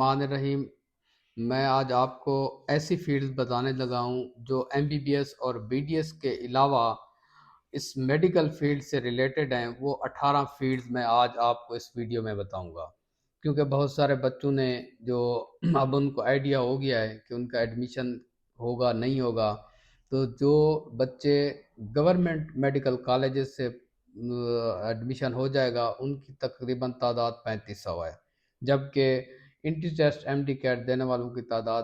الرحمن الرحیم۔ میں آج آپ کو ایسی فیلڈز بتانے لگا ہوں جو ایم بی بی ایس اور بی ڈی ایس کے علاوہ اس میڈیکل فیلڈ سے ریلیٹڈ ہیں۔ وہ 18 فیلڈز میں آج آپ کو اس ویڈیو میں بتاؤں گا، کیونکہ بہت سارے بچوں نے جو اب ان کو آئیڈیا ہو گیا ہے کہ ان کا ایڈمیشن ہوگا نہیں ہوگا، تو جو بچے گورنمنٹ میڈیکل کالجز سے ایڈمیشن ہو جائے گا ان کی تقریباً تعداد 3500 ہے، جبکہ entry test M D CAT دینے والوں کی تعداد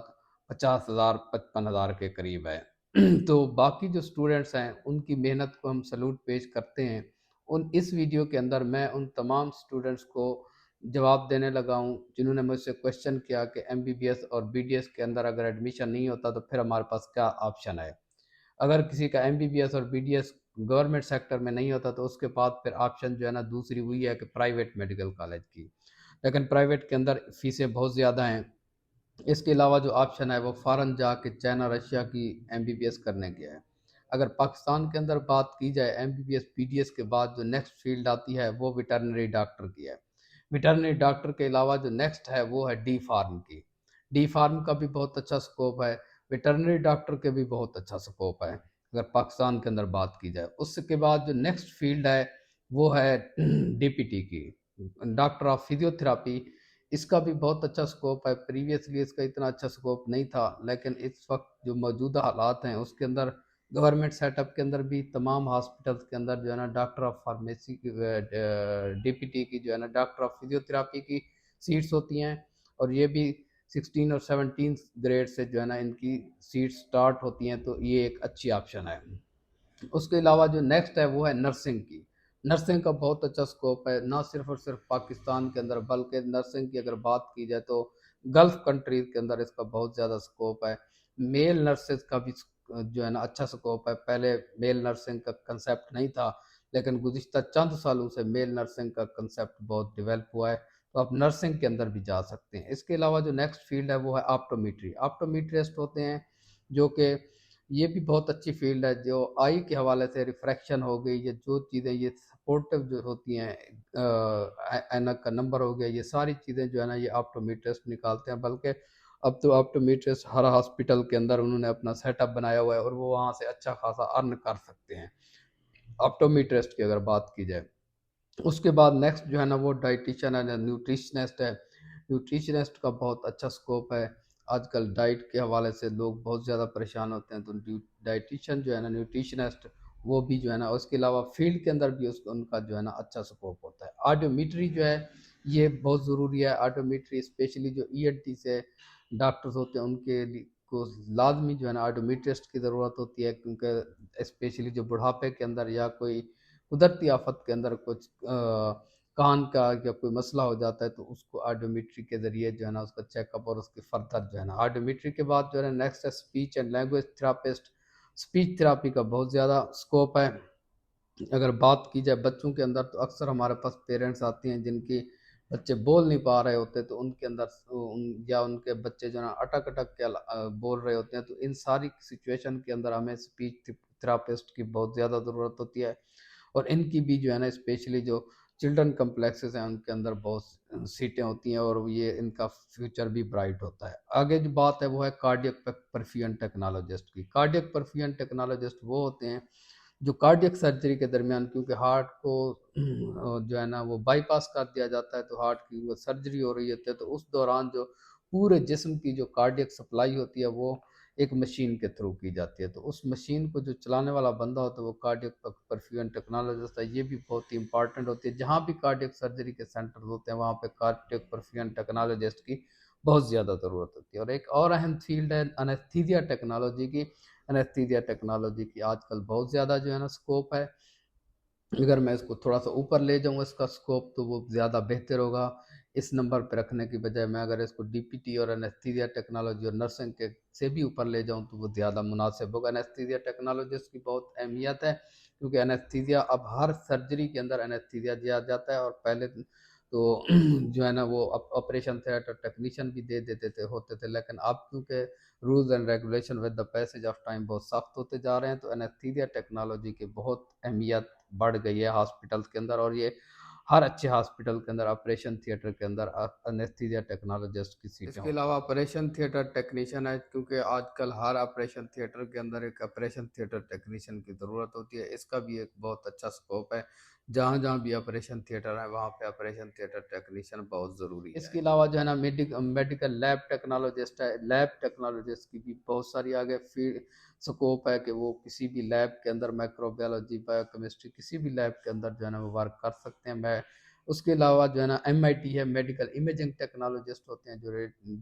50,000 55,000 کے قریب ہے۔ تو باقی جو سٹوڈنٹس ہیں ان کی محنت کو ہم سلوٹ پیش کرتے ہیں۔ اس ویڈیو کے اندر میں ان تمام سٹوڈنٹس کو جواب دینے لگا ہوں جنہوں نے مجھ سے کوشچن کیا کہ ایم بی بی ایس اور بی ڈی ایس کے اندر اگر ایڈمیشن نہیں ہوتا تو پھر ہمارے پاس کیا آپشن ہے۔ اگر کسی کا ایم بی بی ایس اور be D S government sector میں نہیں ہوتا تو اس کے بعد پھر آپشن جو ہے نا دوسری ہوئی ہے کہ پرائیویٹ میڈیکل کالج کی، لیکن پرائیویٹ کے اندر فیسیں بہت زیادہ ہیں۔ اس کے علاوہ جو آپشن ہے وہ فارن جا کے چائنا رشیا کی ایم بی بی ایس کرنے کے ہے۔ اگر پاکستان کے اندر بات کی جائے M B B S B D S کے بعد جو نیکسٹ فیلڈ آتی ہے وہ ویٹرنری ڈاکٹر کی ہے۔ ویٹرنری ڈاکٹر کے علاوہ جو نیکسٹ ہے وہ ہے ڈی فارم کی۔ ڈی فارم کا بھی بہت اچھا سکوپ ہے، ویٹرنری ڈاکٹر کے بھی بہت اچھا سکوپ ہے اگر پاکستان کے اندر بات کی جائے۔ اس کے بعد جو نیکسٹ فیلڈ ہے وہ ہے ڈی پی ٹی کی، ڈاکٹر آف فزیو تھراپی۔ اس کا بھی بہت اچھا سکوپ ہے، پریویسلی اس کا اتنا اچھا سکوپ نہیں تھا، لیکن اس وقت جو موجودہ حالات ہیں اس کے اندر گورنمنٹ سیٹ اپ کے اندر بھی تمام ہاسپٹلس کے اندر جو ہے نا ڈاکٹر آف فارمیسی کی ڈی پی ٹی کی جو ہے نا ڈاکٹر آف فزیو تھراپی کی سیٹس ہوتی ہیں، اور یہ بھی 16 اور 17 گریڈ سے جو ہے نا ان کی سیٹس سٹارٹ ہوتی ہیں، تو یہ ایک اچھی آپشن ہے۔ اس کے علاوہ جو نیکسٹ ہے وہ ہے نرسنگ کی۔ نرسنگ کا بہت اچھا سکوپ ہے، نہ صرف اور صرف پاکستان کے اندر بلکہ نرسنگ کی اگر بات کی جائے تو گلف کنٹریز کے اندر اس کا بہت زیادہ سکوپ ہے۔ میل نرسز کا بھی جو ہے نا اچھا سکوپ ہے۔ پہلے میل نرسنگ کا کنسیپٹ نہیں تھا، لیکن گزشتہ چند سالوں سے میل نرسنگ کا کنسیپٹ بہت ڈیولپ ہوا ہے، تو آپ نرسنگ کے اندر بھی جا سکتے ہیں۔ اس کے علاوہ جو نیکسٹ فیلڈ ہے وہ ہے آپٹومیٹری۔ آپٹومیٹرسٹ ہوتے ہیں جو کہ یہ بھی بہت اچھی فیلڈ ہے، جو آئی کے حوالے سے ریفریکشن ہو گئی، یہ جو چیزیں یہ سپورٹو جو ہوتی ہیں، اینک کا نمبر ہو گیا، یہ ساری چیزیں جو ہے نا یہ آپٹومیٹرسٹ نکالتے ہیں۔ بلکہ اب تو آپٹومیٹرسٹ ہر ہاسپٹل کے اندر انہوں نے اپنا سیٹ اپ بنایا ہوا ہے اور وہ وہاں سے اچھا خاصا ارن کر سکتے ہیں آپٹومیٹرسٹ کی اگر بات کی جائے۔ اس کے بعد نیکسٹ جو ہے نا وہ ڈائٹیشن ہے، نیوٹریشنسٹ ہے۔ نیوٹریشنسٹ کا بہت اچھا سکوپ ہے۔ آج کل ڈائٹ کے حوالے سے لوگ بہت زیادہ پریشان ہوتے ہیں، تو ڈائٹیشن جو ہے نا نیوٹریشنسٹ وہ بھی جو ہے نا، اس کے علاوہ فیلڈ کے اندر بھی ان کا جو ہے نا اچھا سکوپ ہوتا ہے۔ آڈیومیٹری جو ہے یہ بہت ضروری ہے۔ آڈیومیٹری اسپیشلی جو ای این ٹی سے ڈاکٹرز ہوتے ہیں ان کے کو لازمی جو ہے نا آڈیومیٹرسٹ کی ضرورت ہوتی ہے، کیونکہ اسپیشلی جو بڑھاپے کے اندر یا کوئی قدرتی آفت کے اندر کچھ کان کا یا کوئی مسئلہ ہو جاتا ہے تو اس کو آڈیومیٹری کے ذریعے جو ہے نا اس کا چیک اپ اور اس کی فردر جو ہے نا۔ آڈیومیٹری کے بعد جو ہے نا نیکسٹ ہے speech and language therapist. Speech therapy کا بہت زیادہ سکوپ ہے۔ اگر بات کی جائے بچوں کے اندر تو اکثر ہمارے پاس پیرنٹس آتے ہیں جن کی بچے بول نہیں پا رہے ہوتے، تو ان کے اندر یا ان کے بچے جو ہے نا اٹک اٹک کے بول رہے ہوتے ہیں، تو ان ساری سچویشن کے اندر ہمیں اسپیچ تھراپسٹ کی بہت زیادہ ضرورت ہوتی ہے، اور ان کی بھی جو ہے نا اسپیشلی جو چلڈرن کمپلیکسز ہیں ان کے اندر بہت سیٹیں ہوتی ہیں، اور یہ ان کا فیوچر بھی برائٹ ہوتا ہے۔ آگے جو بات ہے وہ ہے کارڈیک پرفیوژن ٹیکنالوجسٹ کی۔ کارڈیک پرفیوژن ٹیکنالوجسٹ وہ ہوتے ہیں جو کارڈیک سرجری کے درمیان، کیونکہ ہارٹ کو جو ہے نا وہ بائی پاس کر دیا جاتا ہے، تو ہارٹ کی وہ سرجری ہو رہی ہوتی ہے، تو اس دوران جو پورے جسم کی جو کارڈیک سپلائی ہوتی ہے وہ ایک مشین کے تھرو کی جاتی ہے، تو اس مشین کو جو چلانے والا بندہ ہوتا ہے وہ کارڈیک پرفیوژن ٹیکنالوجسٹ ہے۔ یہ بھی بہت ہی امپارٹنٹ ہوتی ہے، جہاں بھی کارڈیک سرجری کے سینٹر ہوتے ہیں وہاں پہ کارڈیک پرفیوژن ٹیکنالوجسٹ کی بہت زیادہ ضرورت ہوتی ہے۔ اور ایک اور اہم فیلڈ ہے انیستھیزیا ٹیکنالوجی کی۔ انیستھیزیا ٹیکنالوجی کی آج کل بہت زیادہ جو ہے نا سکوپ ہے۔ اگر میں اس کو تھوڑا سا اوپر لے جاؤں اس کا سکوپ تو وہ زیادہ بہتر ہوگا، اس نمبر پہ رکھنے کی بجائے میں اگر اس کو ڈی پی ٹی اور انیستھیزیا ٹیکنالوجی اور نرسنگ کے سے بھی اوپر لے جاؤں تو وہ زیادہ مناسب ہوگا۔ انیستھیزیا ٹیکنالوجسٹ کی بہت اہمیت ہے، کیونکہ انیستھیزیا اب ہر سرجری کے اندر انیستھیزیا دیا جاتا ہے، اور پہلے تو جو ہے نا وہ آپریشن تھیٹر ٹیکنیشین بھی دے دیتے تھے ہوتے تھے، لیکن اب کیونکہ rules and regulation with the passage of time بہت سخت ہوتے جا رہے ہیں، تو انیستھیزیا ٹیکنالوجی کی بہت اہمیت بڑھ گئی ہے ہاسپٹلس کے اندر، اور یہ ہر اچھے ہاسپٹل کے اندر آپریشن تھیٹر کے اندر انیستھیزیا ٹیکنالوجسٹ کی سیٹیں اس کے علاوہ آپریشن تھیٹر ٹیکنیشین ہے، کیونکہ آج کل ہر آپریشن تھیٹر کے اندر ایک آپریشن تھیٹر ٹیکنیشین کی ضرورت ہوتی ہے. اس کا بھی ایک بہت اچھا سکوپ ہے. جہاں جہاں بھی آپریشن تھیٹر ہے وہاں پہ آپریشن تھیٹر ٹیکنیشین بہت ضروری ہے. اس کے علاوہ جو ہے نا میڈیکل لیب ٹیکنالوجسٹ ہے. لیب ٹیکنالوجسٹ کی بھی بہت ساری آگے سکوپ ہے کہ وہ کسی بھی لیب کے اندر مائکرو بایولوجی، بایو کیمسٹری، کسی بھی لیب کے اندر جو ہے نا وہ ورک کر سکتے ہیں. اس کے علاوہ جو ہے نا MIT ہے، میڈیکل امیجنگ ٹیکنالوجسٹ ہوتے ہیں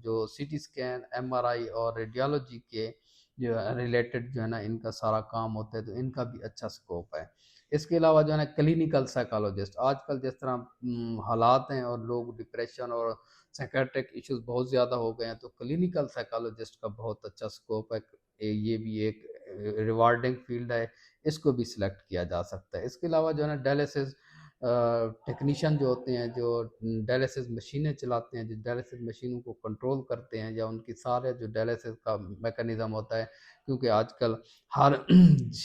جو CT اسکین، MRI اور ریڈیالوجی کے جو ریلیٹڈ جو ہے نا ان کا سارا کام ہوتا ہے، تو ان کا بھی اچھا سکوپ ہے. اس کے علاوہ جو ہے نا کلینیکل سائیکالوجسٹ، آج کل جس طرح حالات ہیں اور لوگ ڈپریشن اور سائیکیٹرک ایشوز بہت زیادہ ہو گئے ہیں، تو کلینیکل سائیکالوجسٹ کا بہت اچھا سکوپ ہے. یہ بھی ایک ریوارڈنگ فیلڈ ہے، اس کو بھی سلیکٹ کیا جا سکتا ہے. اس کے علاوہ جو ہے نا ڈائلیسس ٹیکنیشین جو ہوتے ہیں، جو ڈائلیسس مشینیں چلاتے ہیں، جو ڈائلیسس مشینوں کو کنٹرول کرتے ہیں، یا ان کی سارے جو ڈائلیسس کا میکانزم ہوتا ہے، کیونکہ آج کل ہر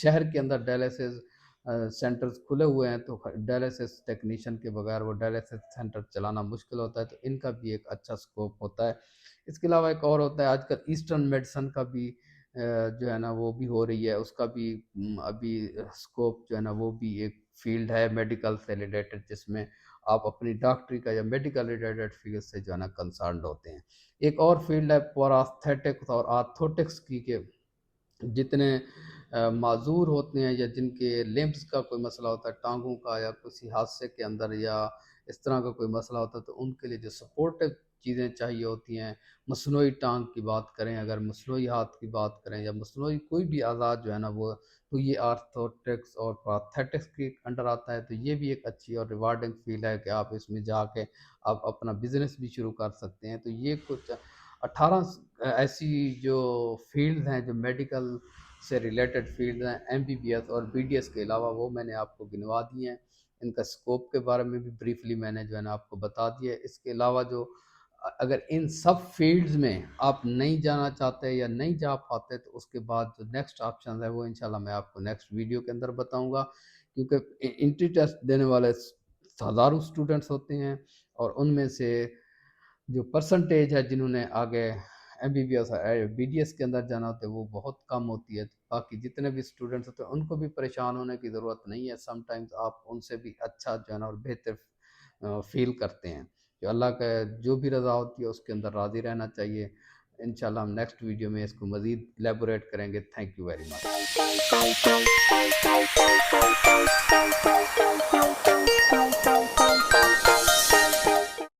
شہر کے اندر ڈائلیسس سینٹرز کھلے ہوئے ہیں، تو ڈائلیسس ٹیکنیشین کے بغیر وہ ڈائلیسس سینٹر چلانا مشکل ہوتا ہے، تو ان کا بھی ایک اچھا سکوپ ہوتا ہے. اس کے علاوہ ایک اور ہوتا ہے آج کل ایسٹرن میڈیسن کا بھی جو ہے نا وہ بھی ہو رہی ہے. اس کا بھی ابھی سکوپ جو ہے نا وہ بھی ایک فیلڈ ہے میڈیکل سے ریلیٹڈ، جس میں آپ اپنی ڈاکٹری کا یا میڈیکل ریلیٹڈ فیلڈ سے جو ہے نا کنسرنڈ ہوتے ہیں. ایک اور فیلڈ ہے پوراستھیٹکس اور آرتھوٹکس کی، کہ جتنے معذور ہوتے ہیں یا جن کے لمبس کا کوئی مسئلہ ہوتا ہے، ٹانگوں کا، یا کسی حادثے کے اندر یا اس طرح کا کوئی مسئلہ ہوتا ہے، تو ان کے لیے جو سپورٹو چیزیں چاہیے ہوتی ہیں. مصنوعی ٹانگ کی بات کریں، اگر مصنوعی ہاتھ کی بات کریں، یا مصنوعی کوئی بھی آزاد جو ہے نا وہ، تو یہ آرتھوٹکس اور پراتھیٹکس کے انڈر آتا ہے. تو یہ بھی ایک اچھی اور ریوارڈنگ فیلڈ ہے کہ آپ اس میں جا کے آپ اپنا بزنس بھی شروع کر سکتے ہیں. تو یہ کچھ 18 ایسی جو فیلڈز ہیں جو میڈیکل سے ریلیٹڈ فیلڈز ہیں MBBS اور BDS کے علاوہ، وہ میں نے آپ کو گنوا دی ہیں. ان کا سکوپ کے بارے میں بھی بریفلی میں نے جو ہے نا آپ کو بتا دیا ہے. اس کے علاوہ جو اگر ان سب فیلڈز میں آپ نہیں جانا چاہتے یا نہیں جا پاتے، تو اس کے بعد جو نیکسٹ آپشن ہے وہ انشاءاللہ میں آپ کو نیکسٹ ویڈیو کے اندر بتاؤں گا. کیونکہ انٹری ٹیسٹ دینے والے ہزاروں اسٹوڈنٹس ہوتے ہیں، اور ان میں سے جو پرسنٹیج ہے جنہوں نے آگے MBBS اور BDS کے اندر جانا ہوتا ہے وہ بہت کم ہوتی ہے. باقی جتنے بھی اسٹوڈنٹس ہوتے ہیں ان کو بھی پریشان ہونے کی ضرورت نہیں ہے. سم ٹائمز آپ ان سے بھی اچھا جو ہے نا اور بہتر فیل کرتے ہیں. جو اللہ کا جو بھی رضا ہوتی ہے اس کے اندر راضی رہنا چاہیے. انشاءاللہ ہم نیکسٹ ویڈیو میں اس کو مزید لیبوریٹ کریں گے. Thank you very much.